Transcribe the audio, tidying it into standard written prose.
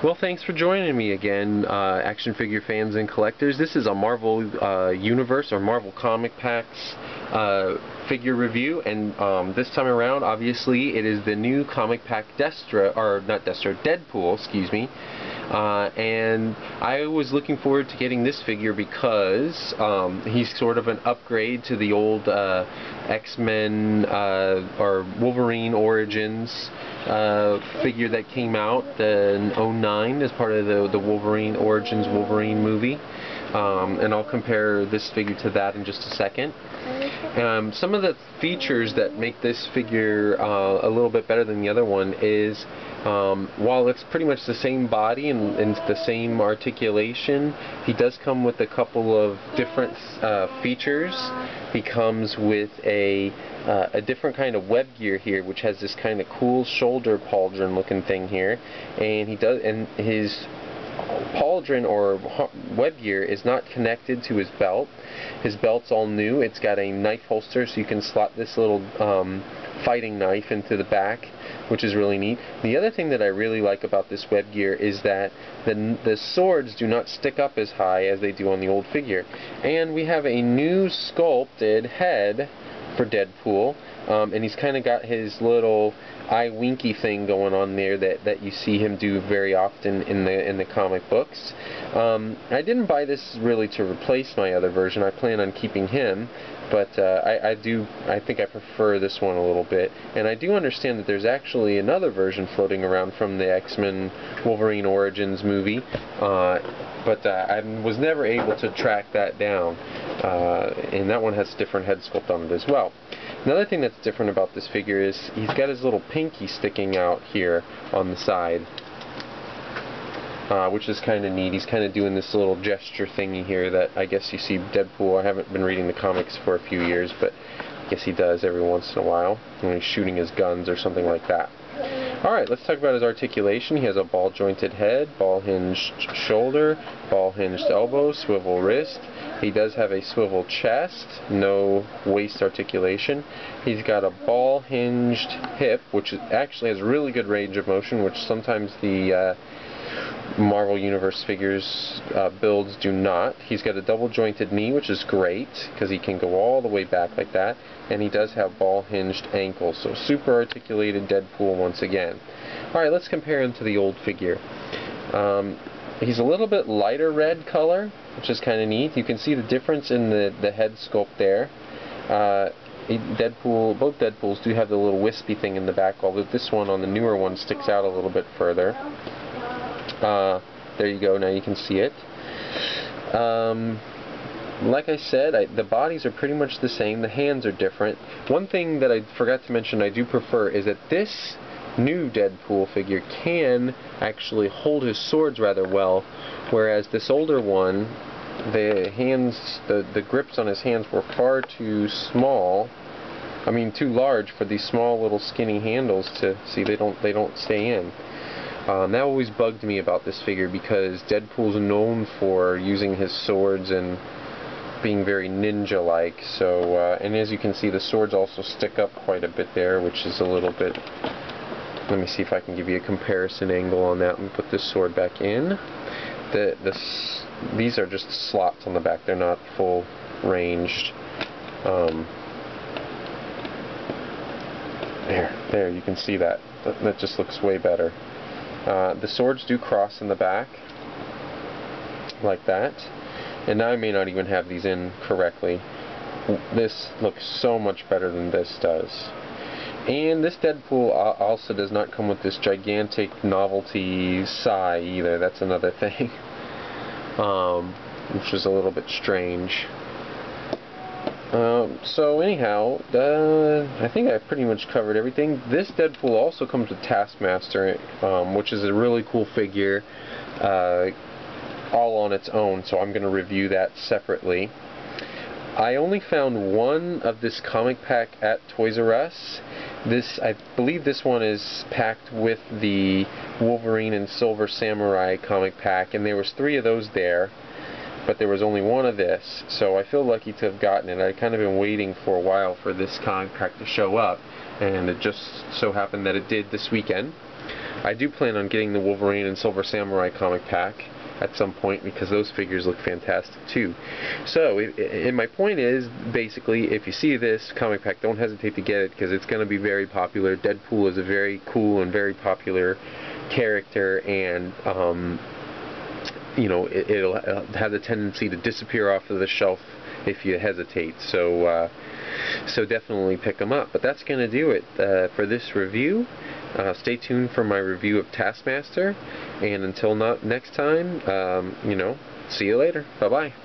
Well, thanks for joining me again, action figure fans and collectors. This is a Marvel Universe or Marvel Comic Packs figure review, and this time around, obviously, it is the new comic pack Deadpool, excuse me. And I was looking forward to getting this figure because he's sort of an upgrade to the old X-Men or Wolverine Origins figure that came out in '09 as part of the Wolverine Origins Wolverine movie. And I'll compare this figure to that in just a second. Some of the features that make this figure a little bit better than the other one is while it's pretty much the same body and the same articulation, he does come with a couple of different features. He comes with a different kind of web gear here, which has this kind of cool shoulder pauldron looking thing here, and his pauldron or web gear is not connected to his belt. His belt's all new. It's got a knife holster, so you can slot this little fighting knife into the back, which is really neat. The other thing that I really like about this web gear is that the swords do not stick up as high as they do on the old figure. And we have a new sculpted head for Deadpool, and he's kind of got his little eye winky thing going on there that you see him do very often in the comic books. I didn't buy this really to replace my other version. I plan on keeping him, but I think I prefer this one a little bit. And I do understand that there's actually another version floating around from the X-Men Wolverine Origins movie, but I was never able to track that down. And that one has a different head sculpt on it as well. Another thing that's different about this figure is he's got his little pinky sticking out here on the side, which is kind of neat. He's kind of doing this little gesture thingy here that I guess you see Deadpool. I haven't been reading the comics for a few years, but I guess he does every once in a while when he's shooting his guns or something like that. Alright, let's talk about his articulation. He has a ball-jointed head, ball-hinged shoulder, ball-hinged elbow, swivel wrist. He does have a swivel chest, no waist articulation. He's got a ball-hinged hip, which actually has really good range of motion, which sometimes the Marvel Universe figures builds do not. He's got a double-jointed knee, which is great because he can go all the way back like that, and he does have ball-hinged ankles, so super articulated Deadpool once again. Alright, let's compare him to the old figure. He's a little bit lighter red color, which is kind of neat. You can see the difference in the head sculpt there. Both Deadpools do have the little wispy thing in the back, although this one on the newer one sticks out a little bit further. There you go, now you can see it. Like I said, the bodies are pretty much the same, the hands are different. One thing that I forgot to mention I do prefer is that this new Deadpool figure can actually hold his swords rather well, whereas this older one, the grips on his hands were far too small. I mean, too large for these small little skinny handles to see. They don't stay in. That always bugged me about this figure because Deadpool's known for using his swords and being very ninja-like. So, and as you can see, the swords also stick up quite a bit there, which is a little bit. Let me see if I can give you a comparison angle on that and put this sword back in. These are just slots on the back. They're not full ranged. There, you can see that. That just looks way better. The swords do cross in the back, like that. And now I may not even have these in correctly. This looks so much better than this does. And this Deadpool also does not come with this gigantic novelty sai either. That's another thing, which is a little bit strange. So anyhow, I think I pretty much covered everything. This Deadpool also comes with Taskmaster, which is a really cool figure, all on its own, so I'm going to review that separately. I only found one of this comic pack at Toys R Us. I believe this one is packed with the Wolverine and Silver Samurai comic pack, and there was 3 of those there, but there was only one of this, so I feel lucky to have gotten it. I'd kind of been waiting for a while for this comic pack to show up, and it just so happened that it did this weekend. I do plan on getting the Wolverine and Silver Samurai comic pack at some point because those figures look fantastic too. So, and my point is, basically, if you see this comic pack, don't hesitate to get it because it's going to be very popular. Deadpool is a very cool and very popular character, and you know, it'll have the tendency to disappear off of the shelf if you hesitate. So, so definitely pick them up. But that's going to do it for this review. Stay tuned for my review of Taskmaster, and until next time, you know, see you later. Bye-bye.